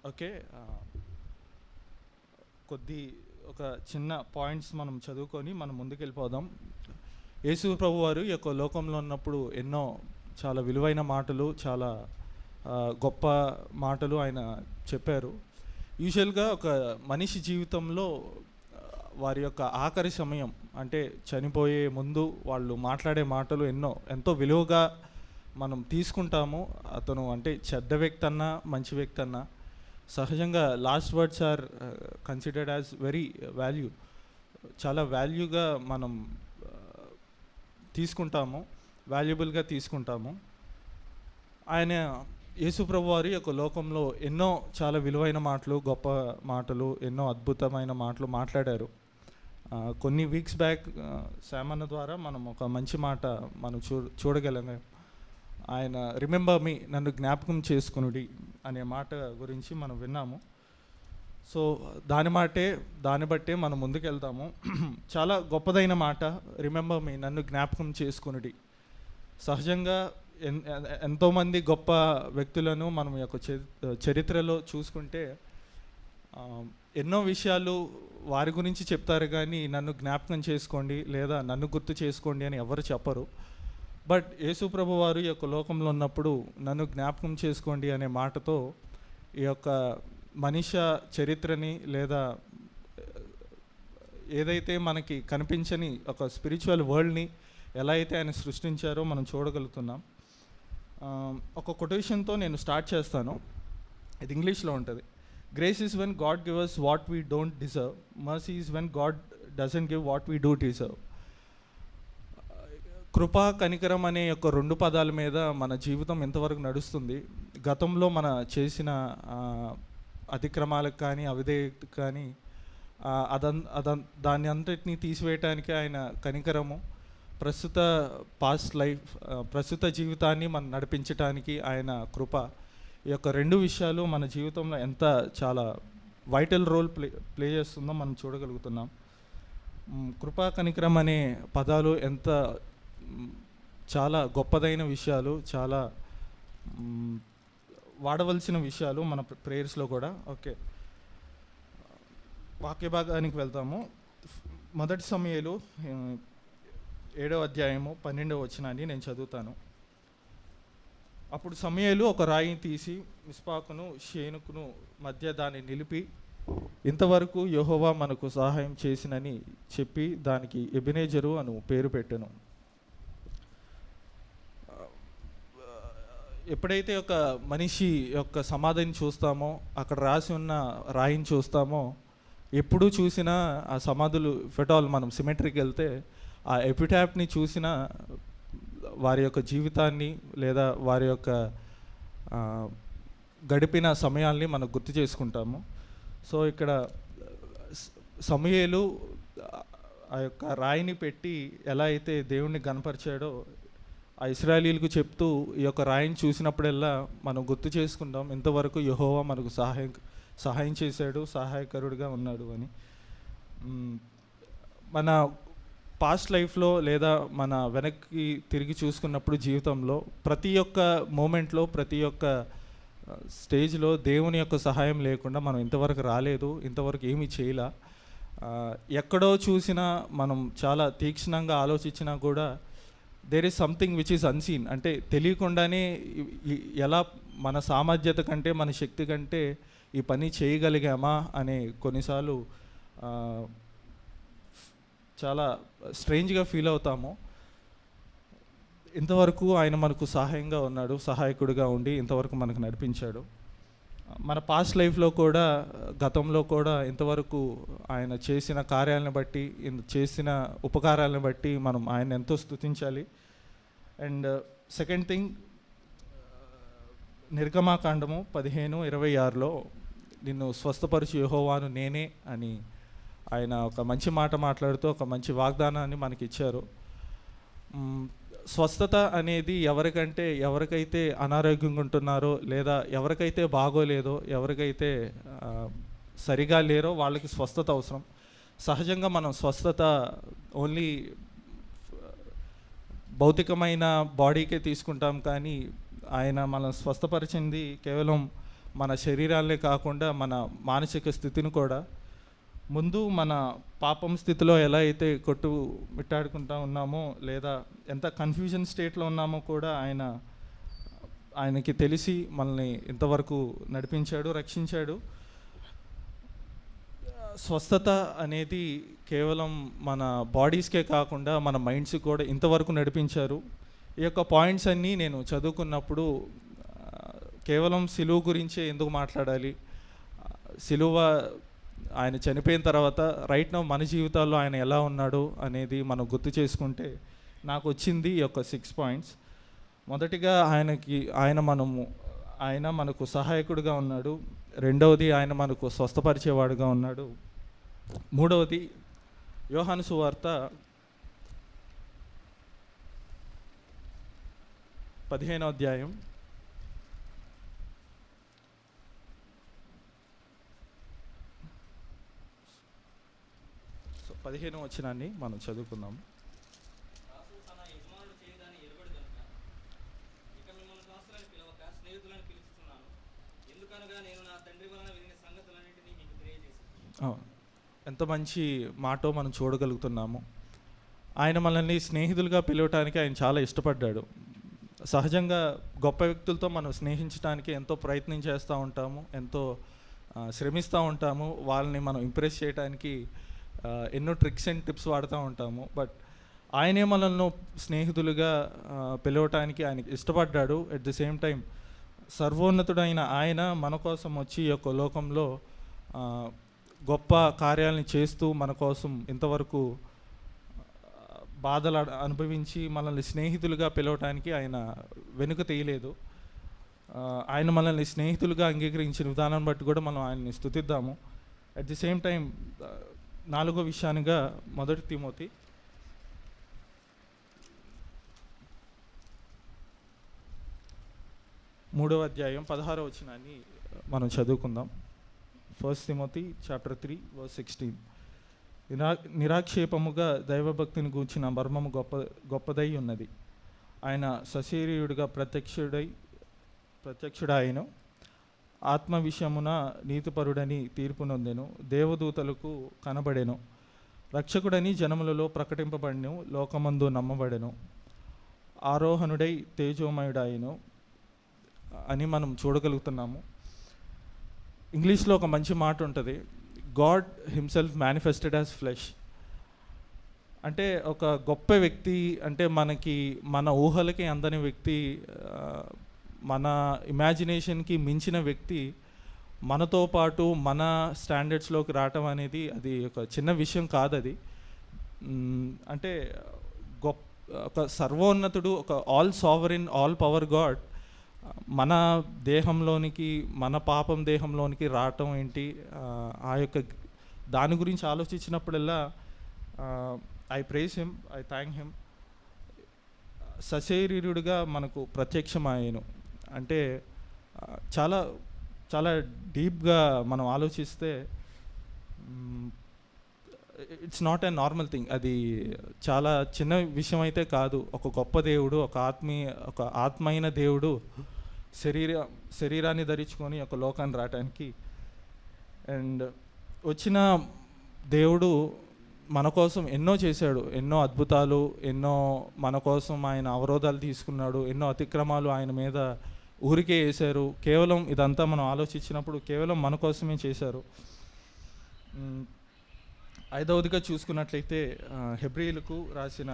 Okay. ఒక చిన్న points మనం చదువుకొని మనం ముందుకెళ్ళిపోదాం. యేసు ప్రభు వారు ఈ యొక్క లోకంలో ఉన్నప్పుడు ఎన్నో చాలా విలువైన మాటలు, చాలా గొప్ప మాటలు ఆయన చెప్పారు. యూజువల్గా ఒక మనిషి జీవితంలో వారి యొక్క ఆఖరి సమయం అంటే చనిపోయే ముందు వాళ్ళు మాట్లాడే మాటలు ఎంతో విలువగా మనం తీసుకుంటాము. అతను అంటే చెడ్డ వ్యక్తి అన్నా మంచి వ్యక్తి అన్నా సహజంగా last words are considered as very value, చాలా వాల్యూగా మనం తీసుకుంటాము, వాల్యుబుల్గా తీసుకుంటాము. ఆయన యేసు ప్రభు వారి యొక్క లోకంలో ఎన్నో చాలా విలువైన మాటలు, గొప్ప మాటలు, ఎన్నో అద్భుతమైన మాటలు మాట్లాడారు. కొన్ని వీక్స్ బ్యాక్ శామన్న ద్వారా మనం ఒక మంచి మాట మనం చూడగలం. ఆయన రిమెంబర్ మీ, నన్ను జ్ఞాపకం చేసుకునుడి అనే మాట గురించి మనం విన్నాము. సో దాన్ని బట్టే మనం ముందుకెళ్తాము. చాలా గొప్పదైన మాట, రిమెంబర్ మీ, నన్ను జ్ఞాపకం చేసుకునుడి. సహజంగా ఎంతోమంది గొప్ప వ్యక్తులను మనం యొక్క చరిత్రలో చూసుకుంటే ఎన్నో విషయాలు వారి గురించి చెప్తారు, కానీ నన్ను జ్ఞాపకం చేసుకోండి లేదా నన్ను గుర్తు చేసుకోండి అని ఎవరు చెప్పరు. బట్ యేసు ప్రభు వారు ఈ యొక్క లోకంలో ఉన్నప్పుడు నన్ను జ్ఞాపకం చేసుకోండి అనే మాటతో ఈ యొక్క మనిషి చరిత్రని లేదా ఏదైతే మనకి కనిపించని ఒక స్పిరిచువల్ వరల్డ్ని ఎలా అయితే ఆయన సృష్టించారో మనం చూడగలుగుతున్నాం. ఒక కొటేషన్తో నేను స్టార్ట్ చేస్తాను. ఇది ఇంగ్లీష్లో ఉంటుంది. Grace is when God give us what we don't deserve, mercy is when God doesn't give what we do deserve. కృపా కనికరం అనే యొక్క రెండు పదాల మీద మన జీవితం ఎంతవరకు నడుస్తుంది. గతంలో మన చేసిన అతిక్రమాలకు కానీ అవిధేయతకు కానీ దాన్ని అంతటినీ తీసివేయటానికి ఆయన కనికరము, ప్రస్తుత జీవితాన్ని మనం నడిపించడానికి ఆయన కృప, ఈ యొక్క రెండు విషయాలు మన జీవితంలో ఎంత చాలా వైటల్ రోల్ ప్లే చేస్తుందో మనం చూడగలుగుతున్నాం. కృపా కనికరం అనే పదాలు ఎంత చాలా గొప్పదైన విషయాలు, చాలా వాడవలసిన విషయాలు మన ప్రేయర్స్లో కూడా. ఓకే, వాక్య భాగానికి వెళ్తాము. మొదటి సమూయేలు 7వ అధ్యాయము 12వ వచనాన్ని నేను చదువుతాను. అప్పుడు సమూయేలు ఒక రాయిని తీసి మిస్పాకును షేనుకును మధ్య దాన్ని నిలిపి, ఇంతవరకు యెహోవా మనకు సహాయం చేసినని చెప్పి దానికి ఎబెనేజరు అను పేరు పెట్టెను. ఎప్పుడైతే ఒక మనిషి యొక్క సమాధిని చూస్తామో, అక్కడ రాసి ఉన్న రాయిని చూస్తామో, ఎప్పుడు చూసినా ఆ సమాధులు ఫెటాల్ మనం సిమెట్రీకి వెళ్తే ఆ ఎపిటాప్ని చూసిన వారి యొక్క జీవితాన్ని లేదా వారి యొక్క గడిపిన సమయాల్ని మనం గుర్తు చేసుకుంటాము. సో ఇక్కడ సమూయేలు ఆ యొక్క రాయిని పెట్టి ఎలా అయితే దేవుణ్ణి గణపరిచాడో ఆ ఇశ్రాయేలీయులకు చెప్తూ ఈ యొక్క రాయిని చూసినప్పుడల్లా మనం గుర్తు చేసుకుంటాం, ఇంతవరకు యెహోవా మనకు సహాయం చేశాడు, సహాయకరుడిగా ఉన్నాడు అని. మన పాస్ట్ లైఫ్లో లేదా మన వెనక్కి తిరిగి చూసుకున్నప్పుడు జీవితంలో ప్రతి ఒక్క మూమెంట్లో, ప్రతి ఒక్క స్టేజ్లో దేవుని యొక్క సహాయం లేకుండా మనం ఇంతవరకు రాలేదు, ఇంతవరకు ఏమీ చేయలే. ఎక్కడో చూసినా మనం చాలా తీక్షణంగా ఆలోచించినా కూడా there is something which is unseen. అంటే తెలియకుండానే ఎలా మన సామర్థ్యత కంటే మన శక్తి కంటే ఈ పని చేయగలిగామా అనే కొన్నిసార్లు చాలా స్ట్రేంజ్గా ఫీల్ అవుతాము. ఇంతవరకు ఆయన మనకు సహాయంగా ఉన్నాడు, సహాయకుడిగా ఉండి ఇంతవరకు మనకు నడిపించాడు. మన పాస్ట్ లైఫ్లో కూడా, గతంలో కూడా ఇంతవరకు ఆయన చేసిన కార్యాలను బట్టి, చేసిన ఉపకారాలను బట్టి మనం ఆయన ఎంతో స్తుతించాలి. అండ్ సెకండ్ థింగ్, నిర్గమాకాండము 15:26లో నిన్ను స్వస్థపరిచి యెహోవాను నేనే అని ఆయన ఒక మంచి మాట మాట్లాడుతూ ఒక మంచి వాగ్దానాన్ని మనకి ఇచ్చారు. స్వస్థత అనేది ఎవరికైతే అనారోగ్యంగా ఉంటున్నారో లేదా ఎవరికైతే బాగోలేదో, ఎవరికైతే సరిగా లేరో వాళ్ళకి స్వస్థత అవసరం. సహజంగా మనం స్వస్థత ఓన్లీ భౌతికమైన బాడీకే తీసుకుంటాం, కానీ ఆయన మనం స్వస్థపరిచింది కేవలం మన శరీరాలనే కాకుండా మన మానసిక స్థితిని కూడా, ముందు మన పాపం స్థితిలో ఎలా అయితే మిట్టాడుకుంటూ ఉన్నామో, లేదా ఎంత కన్ఫ్యూజన్ స్టేట్లో ఉన్నామో కూడా ఆయనకి తెలిసి మనల్ని ఇంతవరకు నడిపించాడు, రక్షించాడు. స్వస్థత అనేది కేవలం మన బాడీస్కే కాకుండా మన మైండ్స్కి కూడా ఇంతవరకు నడిపించారు. ఈ యొక్క పాయింట్స్ అన్నీ నేను చదువుకున్నప్పుడు కేవలం సిలువ గురించే ఎందుకు మాట్లాడాలి, సిలువ ఆయన చనిపోయిన తర్వాత రైట్ నౌ మన జీవితాల్లో ఆయన ఎలా ఉన్నాడు అనేది మనం గుర్తు చేసుకుంటే నాకు వచ్చింది ఈ యొక్క 6 పాయింట్స్. మొదటిగా ఆయన మనకు సహాయకుడిగా ఉన్నాడు. రెండవది, ఆయన మనకు స్వస్థపరిచేవాడుగా ఉన్నాడు. మూడవది, యోహాను సువార్త 15వ అధ్యాయం 15వ వచనాన్ని మనం చదువుకుందాము. ఎంత మంచి మాటో మనం చూడగలుగుతున్నాము. ఆయన మనల్ని స్నేహితులుగా పిలవటానికి ఆయన చాలా ఇష్టపడ్డాడు. సహజంగా గొప్ప వ్యక్తులతో మనం స్నేహించడానికి ఎంతో ప్రయత్నం చేస్తూ ఉంటాము, ఎంతో శ్రమిస్తూ ఉంటాము, వాళ్ళని మనం ఇంప్రెస్ చేయడానికి ఎన్నో ట్రిక్స్ అండ్ టిప్స్ వాడుతూ ఉంటాము. బట్ ఆయనే మనల్ని స్నేహితులుగా పిలవటానికి ఆయనకి ఇష్టపడ్డాడు. అట్ ది సేమ్ టైం సర్వోన్నతుడైన ఆయన మన కోసం వచ్చి ఈ యొక్క లోకంలో గొప్ప కార్యాలని చేస్తూ మన కోసం ఇంతవరకు బాధలు అనుభవించి మనల్ని స్నేహితులుగా పిలవటానికి ఆయన వెనుక తీయలేదు. ఆయన మనల్ని స్నేహితులుగా అంగీకరించిన విధానం బట్టి కూడా మనం ఆయన్ని స్తుతిద్దాము. అట్ ది సేమ్ టైం 4వ విషయానిగా 1 తిమోతి 3వ అధ్యాయం 16వ వచనాన్ని మనం చదువుకుందాం. 1 తిమోతి చాప్టర్ 3 వర్స్ 16. నిరాక్షేపముగా దైవభక్తిని గూర్చిన మర్మము గొప్పదై ఉన్నది. ఆయన సశరీరుడిగా ప్రత్యక్షుడాయను, ఆత్మ విషయమున నీతిపరుడని తీర్పు నొందెను, దేవదూతలకు కనబడెను, రక్షకుడని జనములలో ప్రకటింపబడెను, లోకమందు నమ్మబడెను, ఆరోహణుడై తేజోమయుడాయను అని మనం చూడగలుగుతున్నాము. ఇంగ్లీష్లో ఒక మంచి మాట ఉంటుంది, God himself manifested as flesh. అంటే ఒక గొప్ప వ్యక్తి, అంటే మన ఊహలకి అందని వ్యక్తి, మన ఇమాజినేషన్కి మించిన వ్యక్తి మనతో పాటు మన స్టాండర్డ్స్లోకి రావటం అనేది అది ఒక చిన్న విషయం కాదు. అది అంటే ఒక సర్వోన్నతుడు, ఒక all sovereign, all power God మన దేహంలోనికి, మన పాపం దేహంలోనికి రావటం ఏంటి, ఆ యొక్క దాని గురించి ఆలోచించినప్పుడల్లా I praise him, I thank him. సశరీరుడిగా మనకు ప్రత్యక్షమయ్యాను అంటే చాలా చాలా డీప్గా మనం ఆలోచిస్తే it's not a normal thing. అది చాలా చిన్న విషయం అయితే కాదు. ఒక గొప్ప దేవుడు, ఒక ఆత్మైన దేవుడు శరీరాన్ని ధరించుకొని ఒక లోకాన్ని రావటానికి అండ్ వచ్చిన దేవుడు మన కోసం ఎన్నో చేశాడు, ఎన్నో అద్భుతాలు, ఎన్నో మన కోసం ఆయన అవరోధాలు తీసుకున్నాడు, ఎన్నో అతిక్రమాలు ఆయన మీద ఊరికే వేశారు. కేవలం ఇదంతా మనం ఆలోచించినప్పుడు కేవలం మన కోసమే చేశారు. 5వదిగా చూసుకున్నట్లయితే హెబ్రీయులకు రాసిన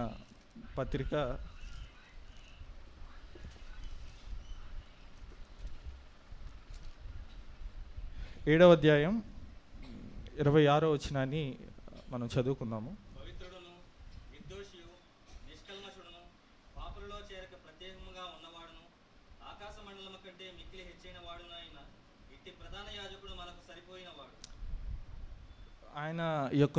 పత్రిక 7వ అధ్యాయం 26వ వచనాన్ని మనం చదువుకుందాము. ఆయన ఈ యొక్క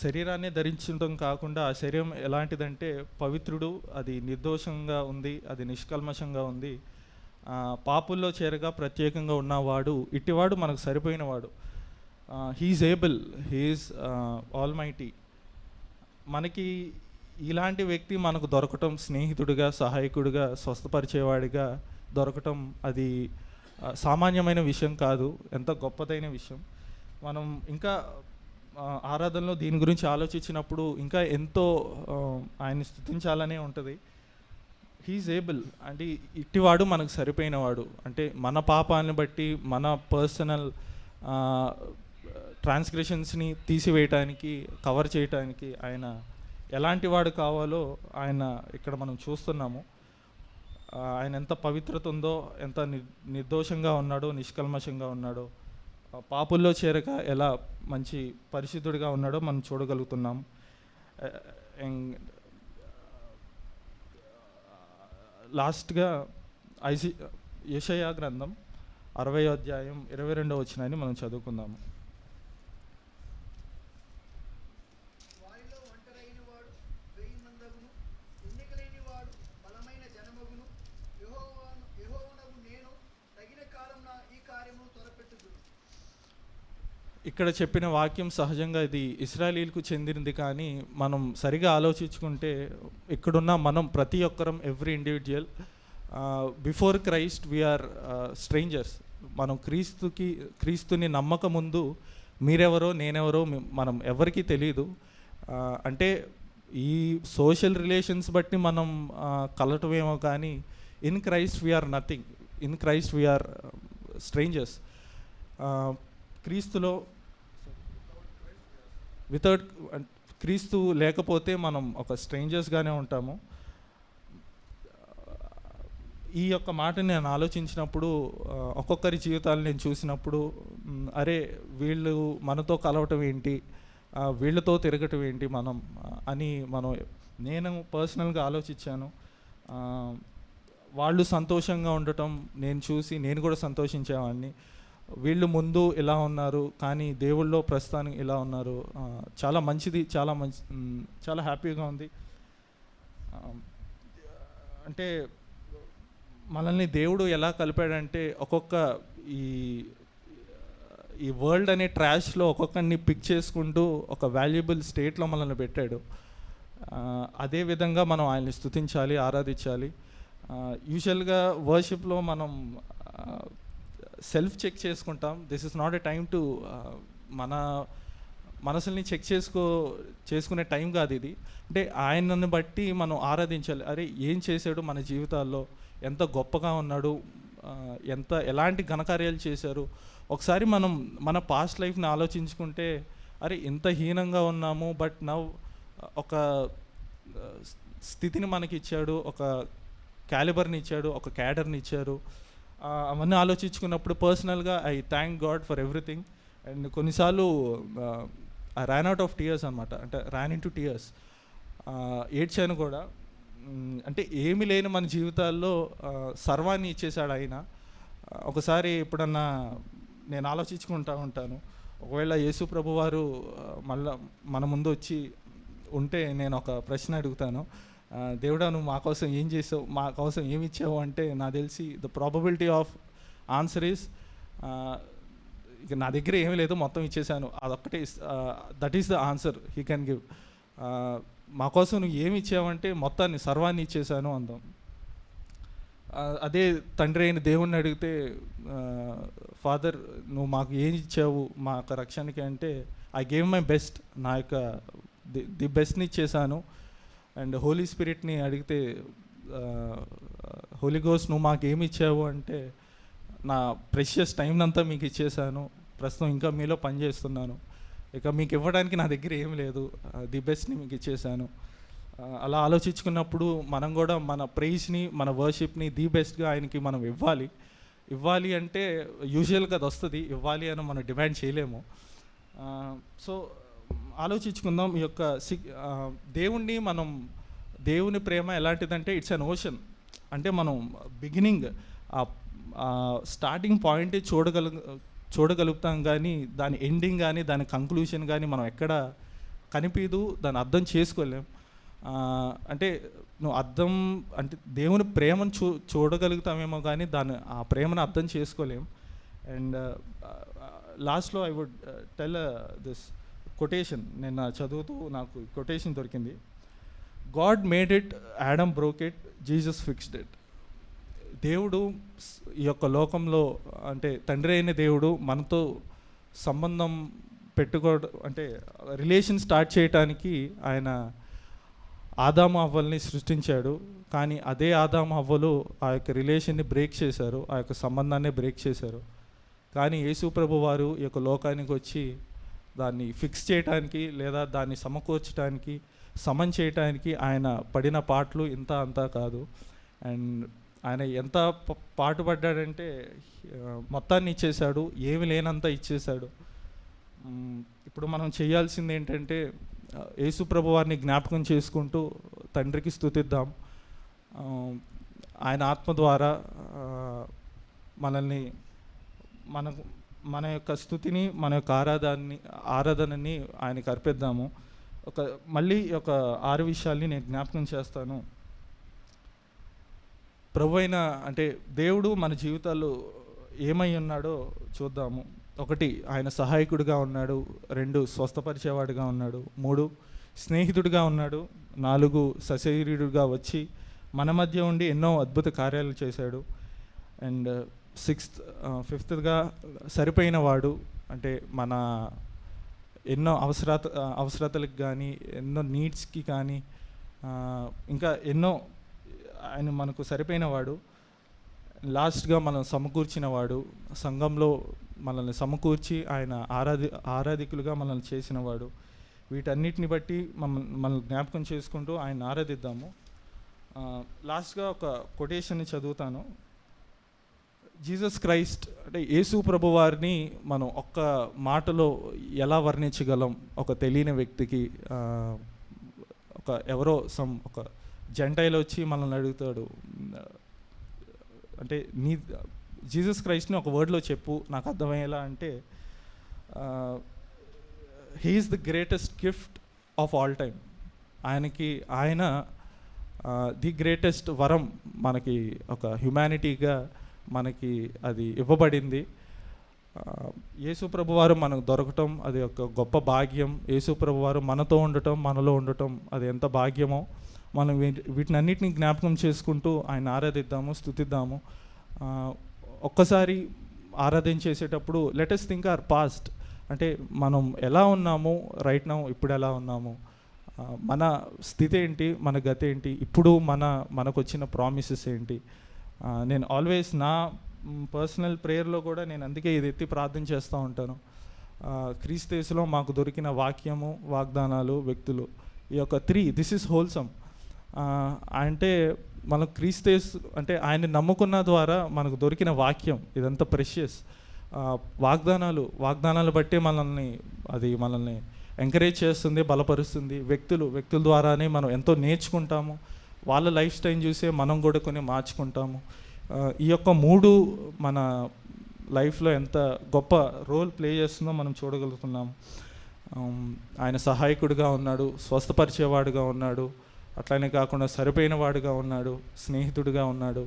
శరీరాన్ని ధరించడం కాకుండా ఆ శరీరం ఎలాంటిదంటే పవిత్రుడు, అది నిర్దోషంగా ఉంది, అది నిష్కల్మషంగా ఉంది. పాపుల్లో చేరగా ప్రత్యేకంగా ఉన్నవాడు, ఇట్టివాడు మనకు సరిపోయినవాడు. He's able, he's almighty. మనకి ఇలాంటి వ్యక్తి మనకు దొరకటం, స్నేహితుడిగా, సహాయకుడిగా, స్వస్థపరిచేవాడిగా దొరకటం, అది సామాన్యమైన విషయం కాదు, ఎంత గొప్పదైన విషయం. మనం ఇంకా ఆరాధనలో దీని గురించి ఆలోచించినప్పుడు ఇంకా ఎంతో ఆయన్ని స్తుతించాలనే ఉంటుంది. హీఈస్ ఏబుల్, అంటే ఇట్టివాడు మనకు సరిపోయినవాడు. అంటే మన పాపాన్ని బట్టి మన పర్సనల్ ట్రాన్స్గ్రెషన్స్ని తీసివేయటానికి, కవర్ చేయటానికి ఆయన ఎలాంటి వాడు కావాలో ఆయన ఇక్కడ మనం చూస్తున్నాము. ఆయన ఎంత పవిత్రత ఉందో, ఎంత నిర్దోషంగా ఉన్నాడో, నిష్కల్మషంగా ఉన్నాడో, పాపుల్లో చేరక ఎలా మంచి పరిశుద్ధుడిగా ఉన్నాడో మనం చూడగలుగుతున్నాం. లాస్ట్గా యెషయా గ్రంథం 60వ అధ్యాయం 22వ వచనాన్ని మనం చదువుకుందాము. ఇక్కడ చెప్పిన వాక్యం సహజంగా ఇది ఇశ్రాయేలీలకు చెందినది, కానీ మనం సరిగా ఆలోచించుకుంటే ఇక్కడున్న మనం ప్రతి ఒక్కరం, every individual before Christ we are strangers. మనం క్రీస్తుని నమ్మక ముందు మీరెవరో నేనెవరో మనం ఎవరికీ తెలియదు. అంటే ఈ సోషల్ రిలేషన్స్ బట్టి మనం కలటమేమో, కానీ in Christ we are nothing. In Christ we are strangers. క్రీస్తులో వితౌట్ క్రీస్తు లేకపోతే మనం ఒక స్ట్రేంజర్స్గానే ఉంటాము. ఈ యొక్క మాటని నేను ఆలోచించినప్పుడు, ఒక్కొక్కరి జీవితాలు నేను చూసినప్పుడు, అరే వీళ్ళు మనతో కలవటం ఏంటి, వీళ్ళతో తిరగటం ఏంటి మనం అని నేను పర్సనల్గా ఆలోచించాను. వాళ్ళు సంతోషంగా ఉండటం నేను చూసి నేను కూడా సంతోషించేవాడిని. వీళ్ళు ముందు ఇలా ఉన్నారు, కానీ దేవుళ్ళో ప్రస్తుతానికి ఇలా ఉన్నారు. చాలా మంచిది, చాలా హ్యాపీగా ఉంది. అంటే మనల్ని దేవుడు ఎలా కలిపాడంటే, ఒక్కొక్క ఈ వరల్డ్ అనే ట్రాష్లో ఒక్కొక్కరిని పిక్ చేసుకుంటూ ఒక వాల్యుబుల్ స్టేట్లో మనల్ని పెట్టాడు. అదేవిధంగా మనం ఆయన్ని స్తుతించాలి, ఆరాధించాలి. యూజువల్గా వర్షిప్లో మనం సెల్ఫ్ చెక్ చేసుకుంటాం. This is not a time to మన మనసుల్ని చెక్ చేసుకునే టైం కాదు ఇది. అంటే ఆయనను బట్టి మనం ఆరాధించాలి. అరే ఏం చేశాడు మన జీవితాల్లో, ఎంత గొప్పగా ఉన్నాడు, ఎలాంటి ఘనకార్యాలు చేశారు. ఒకసారి మనం మన పాస్ట్ లైఫ్ని ఆలోచించుకుంటే, అరే ఎంత హీనంగా ఉన్నాము, బట్ నవ్ ఒక స్థితిని మనకి ఇచ్చాడు, ఒక క్యాలిబర్ని ఇచ్చాడు, ఒక క్యాడర్ని ఇచ్చారు. అవన్నీ ఆలోచించుకున్నప్పుడు పర్సనల్గా I thank God for everything. And కొన్నిసార్లు I ran out of tears అనమాట. అంటే ర్యాన్ ఇన్ టు టీయర్స్, ఏడ్చాను కూడా. అంటే ఏమీ లేని మన జీవితాల్లో సర్వాన్ని ఇచ్చేశాడు ఆయన. ఒకసారి ఎప్పుడన్నా నేను ఆలోచించుకుంటూ ఉంటాను, ఒకవేళ యేసు ప్రభు వారు మళ్ళీ మన ముందు వచ్చి ఉంటే నేను ఒక ప్రశ్న అడుగుతాను, దేవుడా నువ్వు మా కోసం ఏం చేసావు, మా కోసం ఏమి ఇచ్చావు అంటే, నాకు తెలిసి the probability of answer is, ఇక నా దగ్గర ఏమీ లేదు, మొత్తం ఇచ్చేసాను, అదొక్కటే, that is the answer he can give. మా కోసం నువ్వు ఏమి ఇచ్చావంటే మొత్తాన్ని, సర్వాన్ని ఇచ్చేసాను అందాం. అదే తండ్రి అయిన దేవుణ్ణి అడిగితే, ఫాదర్ నువ్వు మాకు ఏం ఇచ్చావు మా యొక్క రక్షణకి అంటే, ఐ గేవ్ మై బెస్ట్, నా యొక్క ది బెస్ట్ని ఇచ్చేసాను. అండ్ హోలీ స్పిరిట్ని అడిగితే, హోలీ గోస్ట్ నువ్వు మాకు ఏమి ఇచ్చావు అంటే, నా ప్రెషియస్ టైంనంతా మీకు ఇచ్చేసాను, ప్రస్తుతం ఇంకా మీలో పనిచేస్తున్నాను, ఇక మీకు ఇవ్వడానికి నా దగ్గర ఏం లేదు, ది బెస్ట్ని మీకు ఇచ్చేసాను. అలా ఆలోచించుకున్నప్పుడు మనం కూడా మన ప్రైజ్ని, మన వర్షిప్ని ది బెస్ట్గా ఆయనకి మనం ఇవ్వాలి అంటే యూజువల్గా అది వస్తుంది, ఇవ్వాలి అని మనం డిమాండ్ చేయలేము. సో ఆలోచించుకుందాం. ఈ యొక్క దేవుని ప్రేమ ఎలాంటిదంటే, ఇట్స్ అన్ ఓషన్. అంటే మనం బిగినింగ్, స్టార్టింగ్ పాయింట్ చూడగలుగుతాం, కానీ దాని ఎండింగ్ కానీ దాని కంక్లూషన్ కానీ మనం ఎక్కడ కనిపించదు, దాన్ని అర్థం చేసుకోలేం. అంటే అంటే దేవుని ప్రేమను చూడగలుగుతామేమో, కానీ ఆ ప్రేమను అర్థం చేసుకోలేం. అండ్ లాస్ట్లో I would tell this quotation. నేను చదువుతూ నాకు కొటేషన్ దొరికింది. God made it, Adam broke it, Jesus fixed it. దేవుడు ఈ యొక్క లోకంలో అంటే తండ్రి అయిన దేవుడు మనతో సంబంధం పెట్టుకోవడం అంటే రిలేషన్ స్టార్ట్ చేయడానికి ఆయన ఆదాము అవ్వల్ని సృష్టించాడు. కానీ అదే ఆదాము అవ్వలు ఆ యొక్క రిలేషన్ని బ్రేక్ చేశారు, ఆ యొక్క సంబంధాన్ని బ్రేక్ చేశారు. కానీ యేసు ప్రభు వారు ఈ యొక్క లోకానికి వచ్చి దాన్ని ఫిక్స్ చేయడానికి లేదా దాన్ని సమకూర్చడానికి సమం చేయడానికి ఆయన పడిన పాటలు ఇంత అంతా కాదు. అండ్ ఆయన ఎంత పాటుపడ్డాడంటే మొత్తాన్ని ఇచ్చేశాడు, ఏమి లేనంత ఇచ్చేశాడు. ఇప్పుడు మనం చేయాల్సింది ఏంటంటే యేసు ప్రభు వారిని జ్ఞాపకం చేసుకుంటూ తండ్రికి స్తుతిద్దాం. ఆయన ఆత్మ ద్వారా మనల్ని మన యొక్క స్తుతిని మన యొక్క ఆరాధనని ఆయనకు అర్పిద్దాము. మళ్ళీ ఒక 6 విషయాల్ని నేను జ్ఞాపకం చేస్తాను. ప్రభు అయిన అంటే దేవుడు మన జీవితాల్లో ఏమై ఉన్నాడో చూద్దాము. 1 ఆయన సహాయకుడిగా ఉన్నాడు, 2 స్వస్థపరిచేవాడుగా ఉన్నాడు, 3 స్నేహితుడిగా ఉన్నాడు, 4 సశరీరుడిగా వచ్చి మన మధ్య ఉండి ఎన్నో అద్భుత కార్యాలు చేశాడు. అండ్ 5గా సరిపోయిన వాడు అంటే మన ఎన్నో అవసరతలకు కానీ ఎన్నో నీడ్స్కి కానీ ఇంకా ఎన్నో ఆయన మనకు సరిపోయిన వాడు. లాస్ట్గా మనం సమకూర్చిన వాడు, సంఘంలో మనల్ని సమకూర్చి ఆయన ఆరాధికులుగా మనల్ని చేసిన వాడు. వీటన్నిటిని బట్టి మనల్ని జ్ఞాపకం చేసుకుంటూ ఆయన ఆరాధిద్దాము. లాస్ట్గా ఒక కొటేషన్ని చదువుతాను. జీసస్ క్రైస్ట్ అంటే యేసు ప్రభు వారిని మనం ఒక్క మాటలో ఎలా వర్ణించగలం? ఒక తెలియని వ్యక్తికి ఒక జెంటైల్ వచ్చి మనల్ని అడుగుతాడు, అంటే జీసస్ క్రైస్ట్ని ఒక వర్డ్లో చెప్పు నాకు అర్థమయ్యేలా అంటే, he is the greatest gift of all time. ఆయన ది గ్రేటెస్ట్ వరం మనకి ఒక హ్యుమానిటీగా మనకి అది ఇవ్వబడింది. యేసు ప్రభు వారు మనకు దొరకటం అది ఒక గొప్ప భాగ్యం. యేసు ప్రభు వారు మనతో ఉండటం, మనలో ఉండటం అది ఎంత భాగ్యమో. మనం వీటినన్నిటిని జ్ఞాపకం చేసుకుంటూ ఆయన ఆరాధిద్దాము, స్తుతిద్దాము. ఒక్కసారి ఆరాధన చేసేటప్పుడు let us think our past, అంటే మనం ఎలా ఉన్నాము రైట్ నౌ, ఇప్పుడు ఎలా ఉన్నాము, మన స్థితి ఏంటి, మన గతి ఏంటి, ఇప్పుడు మనకు వచ్చిన ప్రామిసెస్ ఏంటి. నేను ఆల్వేస్ నా పర్సనల్ ప్రేయర్లో కూడా నేను అందుకే ఇది ఎత్తి ప్రార్థన చేస్తూ ఉంటాను. క్రీస్తు యేసులో మాకు దొరికిన వాక్యము, వాగ్దానాలు, వ్యక్తులు, ఈ యొక్క 3 దిస్ ఈజ్ హోల్సమ్. అంటే మన క్రీస్తు యేసు అంటే ఆయన నమ్ముకున్న ద్వారా మనకు దొరికిన వాక్యం ఇదంతా ప్రెషియస్. వాగ్దానాలు బట్టి మనల్ని ఎంకరేజ్ చేస్తుంది, బలపరుస్తుంది. వ్యక్తుల ద్వారానే మనం ఎంతో నేర్చుకుంటాము. వాళ్ళ లైఫ్ స్టైల్ చూసే మనం కూడా కొన్ని మార్చుకుంటాము. ఈ యొక్క 3 మన లైఫ్లో ఎంత గొప్ప రోల్ ప్లే చేస్తుందో మనం చూడగలుగుతున్నాము. ఆయన సహాయకుడిగా ఉన్నాడు, స్వస్థపరిచేవాడుగా ఉన్నాడు, అట్లనే కాకుండా సరిపోయిన వాడుగా ఉన్నాడు, స్నేహితుడిగా ఉన్నాడు,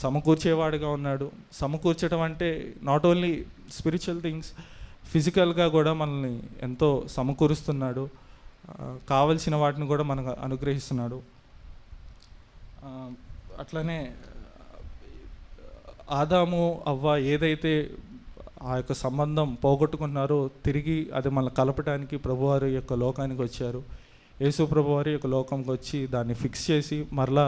సమకూర్చేవాడుగా ఉన్నాడు. సమకూర్చడం అంటే నాట్ ఓన్లీ స్పిరిచువల్ థింగ్స్, ఫిజికల్గా కూడా మనల్ని ఎంతో సమకూరుస్తున్నాడు. కావలసిన వాటిని కూడా మనకు అనుగ్రహిస్తున్నాడు. అట్లనే ఆదాము అవ్వ ఏదైతే ఆ యొక్క సంబంధం పోగొట్టుకున్నారో తిరిగి అది మనల్ని కలపడానికి ప్రభువారు యొక్క లోకానికి వచ్చారు. యేసు ప్రభువారు యొక్క లోకంకి వచ్చి దాన్ని ఫిక్స్ చేసి మరలా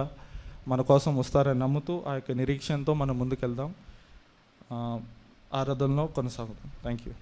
మన కోసం వస్తారని నమ్ముతూ ఆ యొక్క నిరీక్షణతో మనం ముందుకెళ్దాం, ఆరాధనలో కొనసాగుదాం. Thank you.